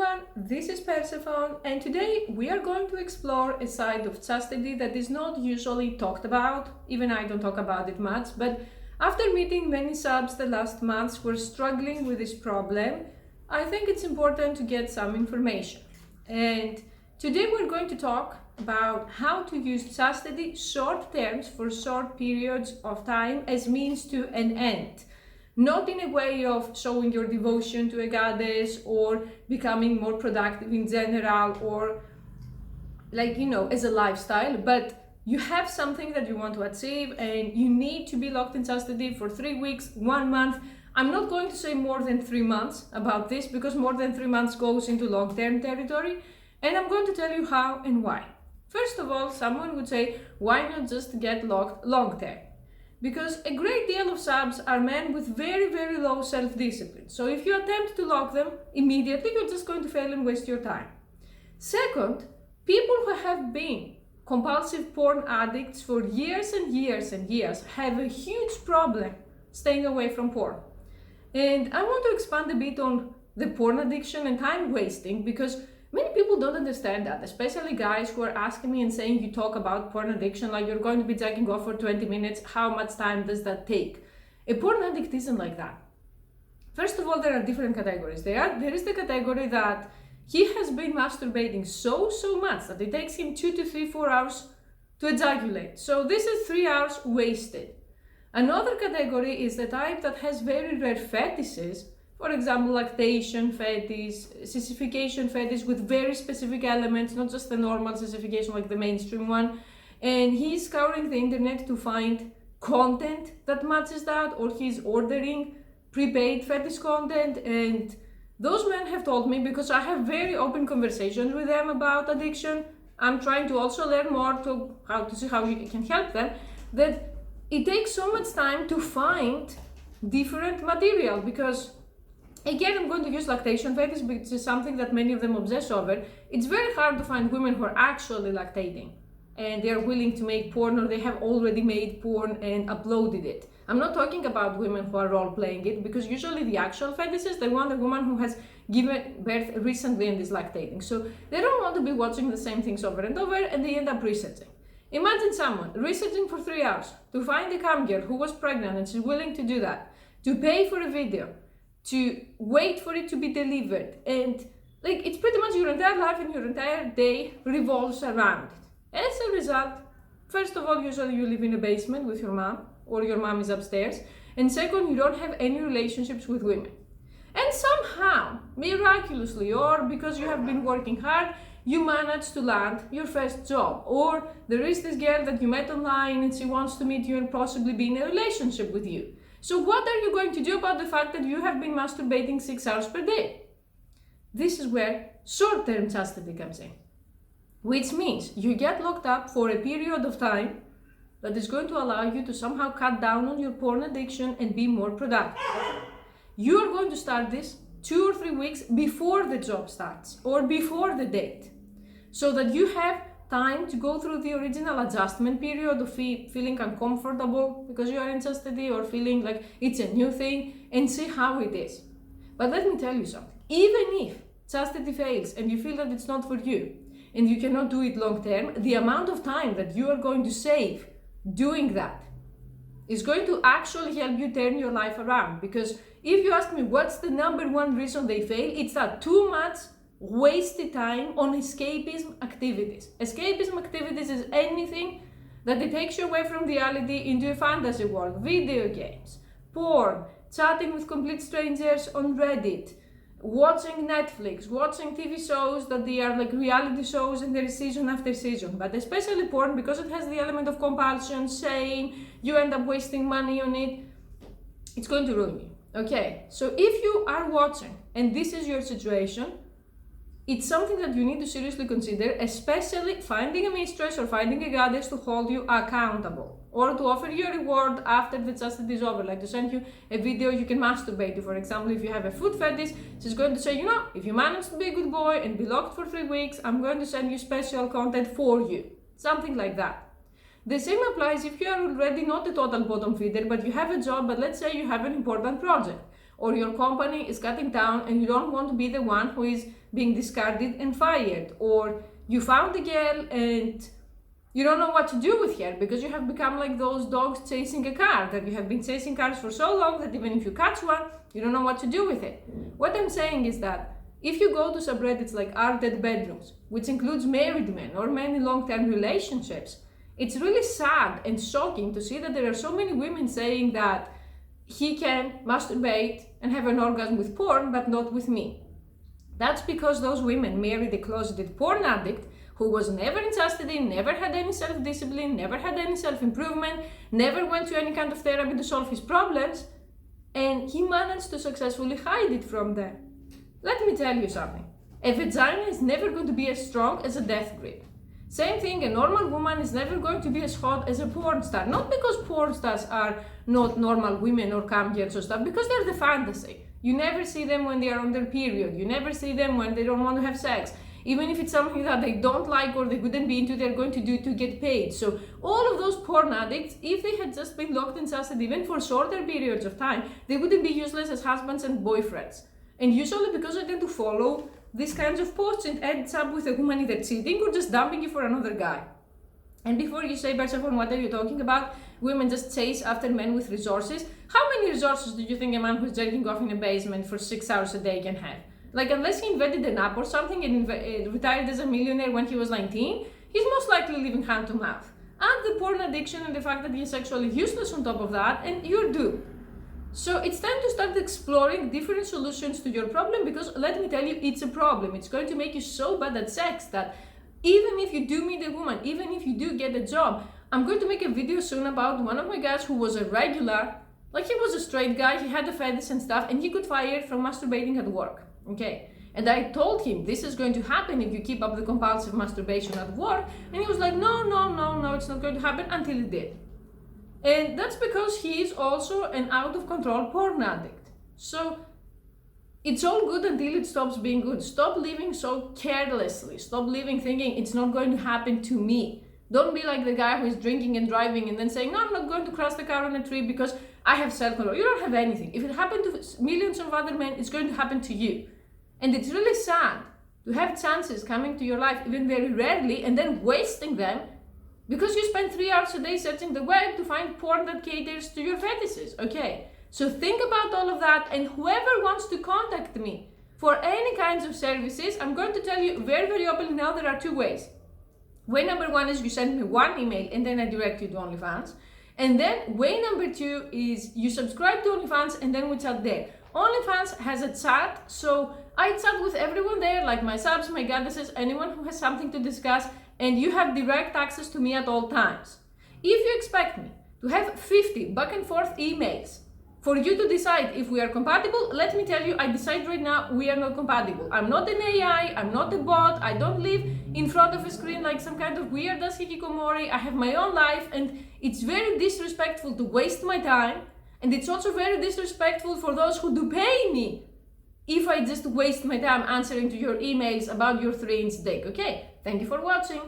everyone, this is Persephone, and today we are going to explore a side of chastity that is not usually talked about. Even I don't talk about it much, but after meeting many subs the last months who are struggling with this problem, I think it's important to get some information. And today we're going to talk about how to use chastity short terms for short periods of time as means to an end. Not in a way of showing your devotion to a goddess or becoming more productive in general or as a lifestyle, but you have something that you want to achieve and you need to be locked in chastity for 3 weeks, 1 month. I'm not going to say more than 3 months about this because more than 3 months goes into long-term territory, and I'm going to tell you how and why. First of all, someone would say, why not just get locked long-term? Because a great deal of subs are men with very, very low self-discipline. So if you attempt to lock them immediately, you're just going to fail and waste your time. Second, people who have been compulsive porn addicts for years and years and years have a huge problem staying away from porn. And I want to expand a bit on the porn addiction and time wasting because many people don't understand that, especially guys who are asking me and saying you talk about porn addiction like you're going to be jacking off for 20 minutes. How much time does that take? A porn addict isn't like that. First of all, there are different categories. There is the category that he has been masturbating so much that it takes him 2 to 3, 4 hours to ejaculate. So this is 3 hours wasted. Another category is the type that has very rare fetishes. For example, lactation fetish, sissification fetish with very specific elements, not just the normal sissification like the mainstream one. And he's scouring the internet to find content that matches that, or he's ordering prepaid fetish content. And those men have told me, because I have very open conversations with them about addiction, I'm trying to also learn more to see how you can help them, that it takes so much time to find different material because again, I'm going to use lactation fetish, which is something that many of them obsess over. It's very hard to find women who are actually lactating and they're willing to make porn, or they have already made porn and uploaded it. I'm not talking about women who are role-playing it, because usually the actual fetishes, they want a woman who has given birth recently and is lactating. So they don't want to be watching the same things over and over, and they end up researching. Imagine someone researching for 3 hours to find a cam girl who was pregnant and she's willing to do that, to pay for a video, to wait for it to be delivered, and it's pretty much your entire life and your entire day revolves around it. As a result, first of all, usually you live in a basement with your mom, or your mom is upstairs, and second, you don't have any relationships with women. And somehow, miraculously, or because you have been working hard, you manage to land your first job, or there is this girl that you met online and she wants to meet you and possibly be in a relationship with you. So what are you going to do about the fact that you have been masturbating 6 hours per day? This is where short-term chastity comes in, which means you get locked up for a period of time that is going to allow you to somehow cut down on your porn addiction and be more productive. You are going to start this 2 or 3 weeks before the job starts or before the date, so that you have time to go through the original adjustment period of feeling uncomfortable because you are in chastity or feeling like it's a new thing, and see how it is. But let me tell you something. Even if chastity fails and you feel that it's not for you and you cannot do it long term, the amount of time that you are going to save doing that is going to actually help you turn your life around. Because if you ask me what's the number one reason they fail, it's that too much wasted time on escapism activities. Escapism activities is anything that it takes you away from reality into a fantasy world. Video games, porn, chatting with complete strangers on Reddit, watching Netflix, watching TV shows that they are like reality shows and there is season after season. But especially porn, because it has the element of compulsion, shame, you end up wasting money on it, it's going to ruin you. Okay, so if you are watching and this is your situation, it's something that you need to seriously consider, especially finding a mistress or finding a goddess to hold you accountable, or to offer you a reward after the chastity is over, like to send you a video you can masturbate to. For example, if you have a food fetish, she's going to say, if you manage to be a good boy and be locked for 3 weeks, I'm going to send you special content for you. Something like that. The same applies if you are already not a total bottom feeder, but you have a job, but let's say you have an important project, or your company is cutting down and you don't want to be the one who is being discarded and fired, or you found a girl and you don't know what to do with her because you have become like those dogs chasing a car, that you have been chasing cars for so long that even if you catch one, you don't know what to do with it. What I'm saying is that if you go to subreddits like Our Dead Bedrooms, which includes married men or men in long-term relationships, it's really sad and shocking to see that there are so many women saying that he can masturbate and have an orgasm with porn, but not with me. That's because those women married a closeted porn addict who was never in chastity, never had any self-discipline, never had any self-improvement, never went to any kind of therapy to solve his problems, and he managed to successfully hide it from them. Let me tell you something. A vagina is never going to be as strong as a death grip. Same thing, a normal woman is never going to be as hot as a porn star. Not because porn stars are not normal women or cam girls or stuff, because they're the fantasy. You never see them when they are on their period. You never see them when they don't want to have sex. Even if it's something that they don't like or they wouldn't be into, they're going to do to get paid. So all of those porn addicts, if they had just been locked in chastity even for shorter periods of time, they wouldn't be useless as husbands and boyfriends. And usually because I tend to follow these kinds of posts, it ends up with a woman either cheating or just dumping you for another guy. And before you say, Persephone, what are you talking about? Women just chase after men with resources. How many resources do you think a man who's jerking off in a basement for 6 hours a day can have? Like, unless he invented an app or something and retired as a millionaire when he was 19, he's most likely living hand to mouth. Add the porn addiction and the fact that he's sexually useless on top of that, and you're doomed. So it's time to start exploring different solutions to your problem, because let me tell you, it's a problem. It's going to make you so bad at sex that even if you do meet a woman, even if you do get a job, I'm going to make a video soon about one of my guys who was a regular, like he was a straight guy, he had a fetish and stuff, and he got fired from masturbating at work. Okay, and I told him this is going to happen if you keep up the compulsive masturbation at work, and he was like, no, it's not going to happen, until it did. And that's because he is also an out of control porn addict. So it's all good until it stops being good. Stop living so carelessly. Stop living thinking it's not going to happen to me. Don't be like the guy who is drinking and driving and then saying, no, I'm not going to crash the car on a tree because I have self-control. You don't have anything. If it happened to millions of other men, it's going to happen to you. And it's really sad to have chances coming to your life, even very rarely, and then wasting them because you spend 3 hours a day searching the web to find porn that caters to your fetishes. Okay, so think about all of that, and whoever wants to contact me for any kinds of services, I'm going to tell you very, very openly now, there are 2 ways. Way number 1 is you send me 1 email and then I direct you to OnlyFans. And then way number 2 is you subscribe to OnlyFans and then we chat there. OnlyFans has a chat, so I chat with everyone there, like my subs, my goddesses, anyone who has something to discuss, and you have direct access to me at all times. If you expect me to have 50 back and forth emails for you to decide if we are compatible, let me tell you, I decide right now we are not compatible. I'm not an AI, I'm not a bot, I don't live in front of a screen like some kind of weird ass hikikomori. I have my own life, and it's very disrespectful to waste my time, and it's also very disrespectful for those who do pay me if I just waste my time answering to your emails about your 3-inch dick. Okay, thank you for watching.